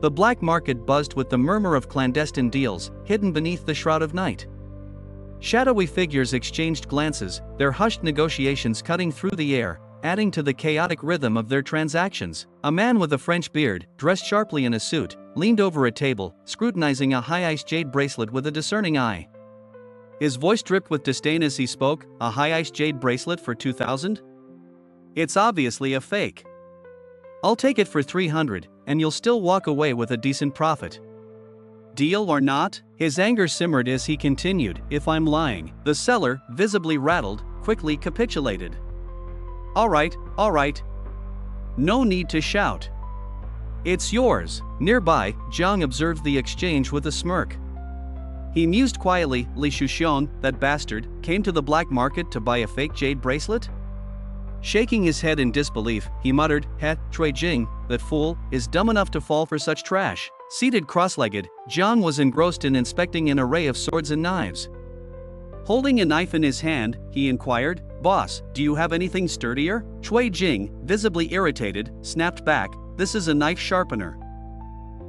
The black market buzzed with the murmur of clandestine deals, hidden beneath the shroud of night. Shadowy figures exchanged glances, their hushed negotiations cutting through the air, adding to the chaotic rhythm of their transactions. A man with a French beard, dressed sharply in a suit, leaned over a table, scrutinizing a high-iced jade bracelet with a discerning eye. His voice dripped with disdain as he spoke. A high-iced jade bracelet for 2,000? It's obviously a fake. I'll take it for 300, and you'll still walk away with a decent profit. Deal or not? His anger simmered as he continued. If I'm lying. The seller, visibly rattled, quickly capitulated. All right. No need to shout. It's yours. Nearby, Jiang observed the exchange with a smirk. He mused quietly. Li Shuxiong, that bastard, came to the black market to buy a fake jade bracelet? Shaking his head in disbelief, he muttered, Cui Jing, that fool, is dumb enough to fall for such trash. Seated cross-legged, Jiang was engrossed in inspecting an array of swords and knives. Holding a knife in his hand, he inquired, Boss, do you have anything sturdier? Cui Jing, visibly irritated, snapped back, This is a knife sharpener.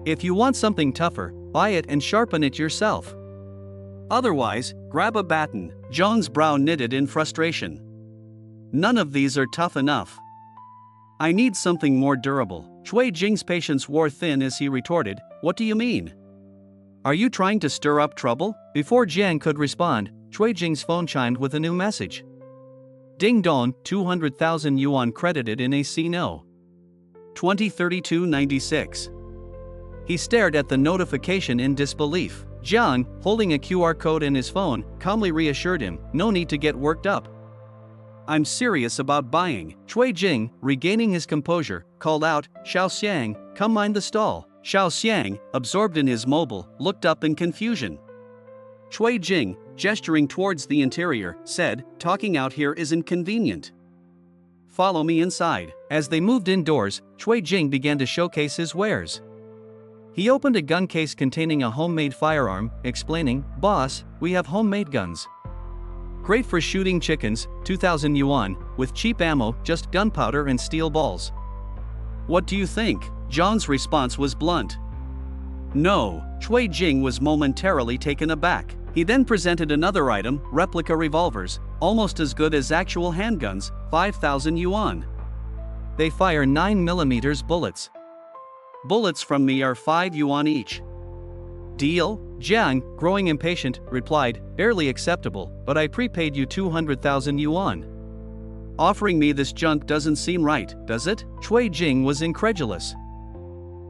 If you want something tougher, buy it and sharpen it yourself. Otherwise, grab a baton. Jiang's brow knitted in frustration. None of these are tough enough. I need something more durable. Cui Jing's patience wore thin as he retorted, What do you mean? Are you trying to stir up trouble? Before Jiang could respond, Cui Jing's phone chimed with a new message. Ding dong, 200,000 yuan credited in AC No. 2032-96. He stared at the notification in disbelief. Jiang, holding a QR code in his phone, calmly reassured him, No need to get worked up. I'm serious about buying. Cui Jing, regaining his composure, called out, Xiao Xiang, come mind the stall. Xiao Xiang, absorbed in his mobile, looked up in confusion. Cui Jing, gesturing towards the interior, said, Talking out here isn't convenient. Follow me inside. As they moved indoors, Cui Jing began to showcase his wares. He opened a gun case containing a homemade firearm, explaining, Boss, we have homemade guns. Great for shooting chickens, 2,000 yuan, with cheap ammo, just gunpowder and steel balls. What do you think? Jiang's response was blunt. No. Cui Jing was momentarily taken aback. He then presented another item, replica revolvers, almost as good as actual handguns, 5,000 yuan. They fire 9mm bullets. Bullets from me are 5 yuan each. Deal? Jiang, growing impatient, replied, Barely acceptable, but I prepaid you 200,000 yuan. Offering me this junk doesn't seem right, does it? Cui Jing was incredulous.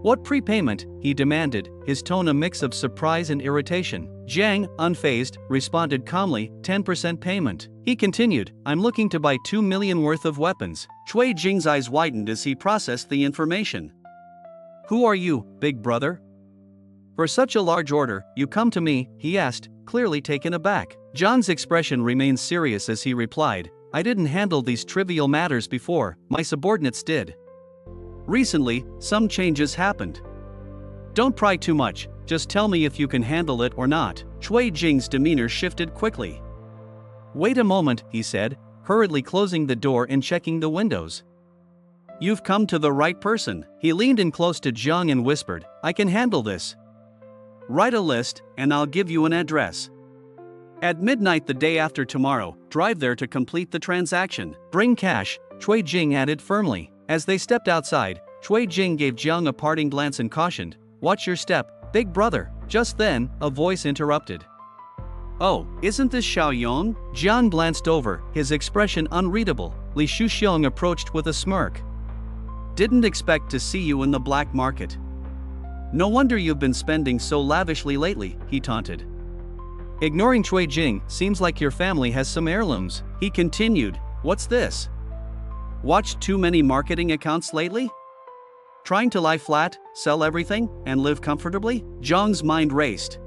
What prepayment? He demanded, his tone a mix of surprise and irritation. Jiang, unfazed, responded calmly, 10% payment. He continued, I'm looking to buy 2 million worth of weapons. Cui Jing's eyes widened as he processed the information. Who are you, big brother? For such a large order, you come to me, he asked, clearly taken aback. Jiang's expression remained serious as he replied, I didn't handle these trivial matters before, my subordinates did. Recently, some changes happened. Don't pry too much, just tell me if you can handle it or not. Cui Jing's demeanor shifted quickly. Wait a moment, he said, hurriedly closing the door and checking the windows. You've come to the right person. He leaned in close to Jiang and whispered, I can handle this. Write a list, and I'll give you an address. At midnight the day after tomorrow, drive there to complete the transaction. Bring cash, Cui Jing added firmly. As they stepped outside, Cui Jing gave Jiang a parting glance and cautioned, Watch your step, big brother. Just then, a voice interrupted. Oh, isn't this Xiao Yong? Jiang glanced over, his expression unreadable. Li Shuxiong approached with a smirk. Didn't expect to see you in the black market. No wonder you've been spending so lavishly lately, he taunted. Ignoring Cui Jing, seems like your family has some heirlooms. He continued, What's this? Watched too many marketing accounts lately? Trying to lie flat, sell everything, and live comfortably? Jiang's mind raced.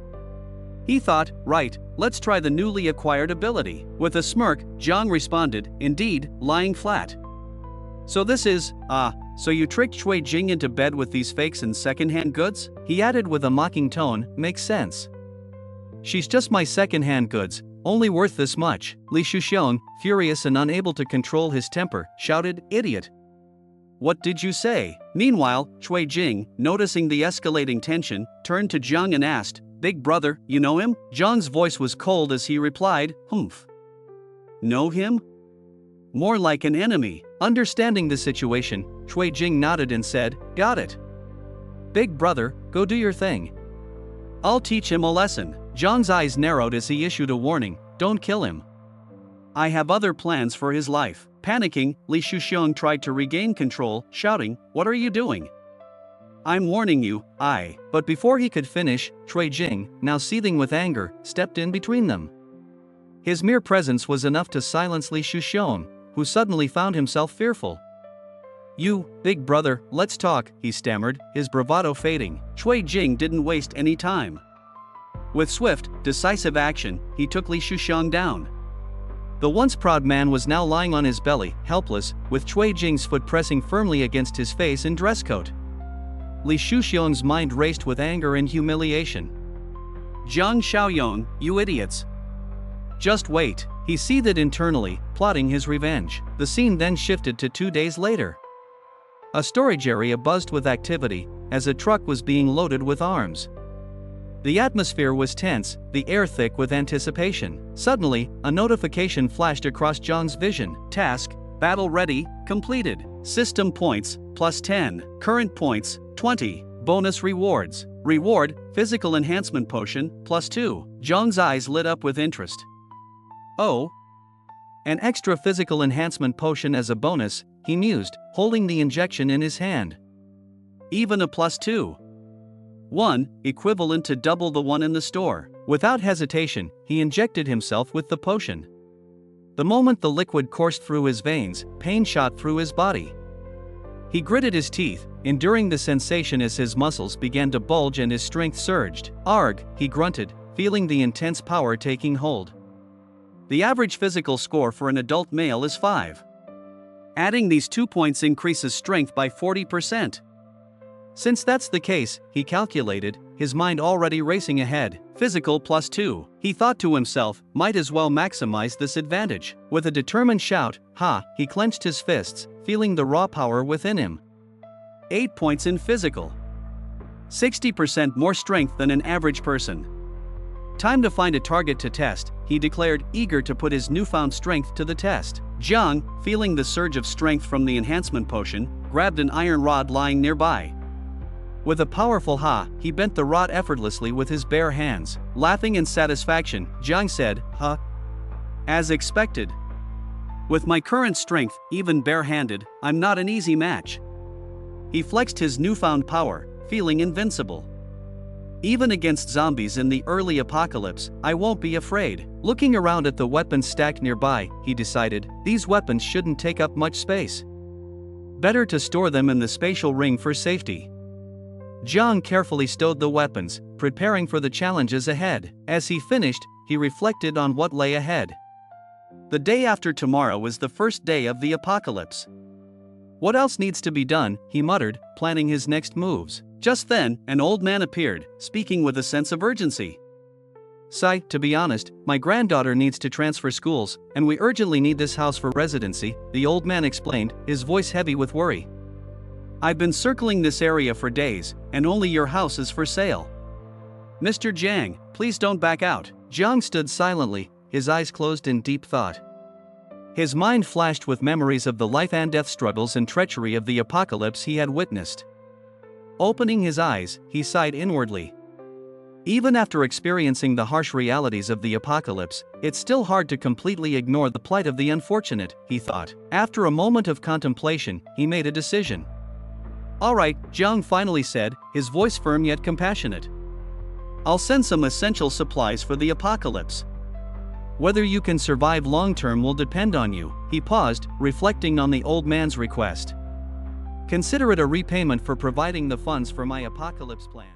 He thought, right, let's try the newly acquired ability. With a smirk, Jiang responded, Indeed, lying flat. So this is, so you tricked Cui Jing into bed with these fakes and second-hand goods? He added with a mocking tone, Makes sense. She's just my second-hand goods, only worth this much. Li Shuxiong, furious and unable to control his temper, shouted, Idiot. what did you say? Meanwhile, Cui Jing, noticing the escalating tension, turned to Jiang and asked, Big brother, you know him? Jiang's voice was cold as he replied, Humph. Know him? More like an enemy. Understanding the situation, Cui Jing nodded and said, got it. Big brother, go do your thing. I'll teach him a lesson. Jiang's eyes narrowed as he issued a warning, don't kill him. I have other plans for his life. Panicking, Li Shuxiong tried to regain control, shouting, what are you doing? I'm warning you, But before he could finish, Cui Jing, now seething with anger, stepped in between them. His mere presence was enough to silence Li Shuxiong, who suddenly found himself fearful. You, big brother, let's talk, he stammered, his bravado fading. Cui Jing didn't waste any time. With swift, decisive action, he took Li Shuxiong down. The once proud man was now lying on his belly, helpless, with Cui Jing's foot pressing firmly against his face and dress coat. Li Shuxiong's mind raced with anger and humiliation. Jiang Xiaoyong, you idiots! Just wait, he seethed internally, plotting his revenge. The scene then shifted to 2 days later. A storage area buzzed with activity, as a truck was being loaded with arms. The atmosphere was tense, the air thick with anticipation. Suddenly, a notification flashed across Jiang's vision. Task, battle ready, completed. System points, +10. Current points, 20. Bonus rewards. Reward, physical enhancement potion, +2. Jiang's eyes lit up with interest. Oh? An extra physical enhancement potion as a bonus, he mused, holding the injection in his hand. Even a +2. 1, equivalent to double the one in the store. Without hesitation, he injected himself with the potion. The moment the liquid coursed through his veins, pain shot through his body. He gritted his teeth, enduring the sensation as his muscles began to bulge and his strength surged. Arg, he grunted, feeling the intense power taking hold. The average physical score for an adult male is 5. Adding these 2 points increases strength by 40%. Since that's the case, he calculated, his mind already racing ahead. Physical +2. He thought to himself, might as well maximize this advantage. With a determined shout, he clenched his fists, feeling the raw power within him. 8 points in physical. 60% more strength than an average person. Time to find a target to test, he declared, eager to put his newfound strength to the test. Jiang, feeling the surge of strength from the enhancement potion, grabbed an iron rod lying nearby. With a powerful he bent the rod effortlessly with his bare hands. Laughing in satisfaction, Jiang said, as expected. With my current strength, even barehanded, I'm not an easy match. He flexed his newfound power, feeling invincible. Even against zombies in the early apocalypse, I won't be afraid. Looking around at the weapons stacked nearby, he decided, these weapons shouldn't take up much space. Better to store them in the spatial ring for safety. Jiang carefully stowed the weapons, preparing for the challenges ahead. As he finished, he reflected on what lay ahead. The day after tomorrow is the first day of the apocalypse. What else needs to be done, he muttered, planning his next moves. Just then, an old man appeared, speaking with a sense of urgency. Sai, to be honest, my granddaughter needs to transfer schools, and we urgently need this house for residency, the old man explained, his voice heavy with worry. I've been circling this area for days, and only your house is for sale. Mr. Jiang, please don't back out. Jiang stood silently, his eyes closed in deep thought. His mind flashed with memories of the life and death struggles and treachery of the apocalypse he had witnessed. Opening his eyes, he sighed inwardly. Even after experiencing the harsh realities of the apocalypse, it's still hard to completely ignore the plight of the unfortunate, he thought. After a moment of contemplation, he made a decision. All right, Jiang finally said, his voice firm yet compassionate. I'll send some essential supplies for the apocalypse. Whether you can survive long-term will depend on you. He paused, reflecting on the old man's request. Consider it a repayment for providing the funds for my apocalypse plan.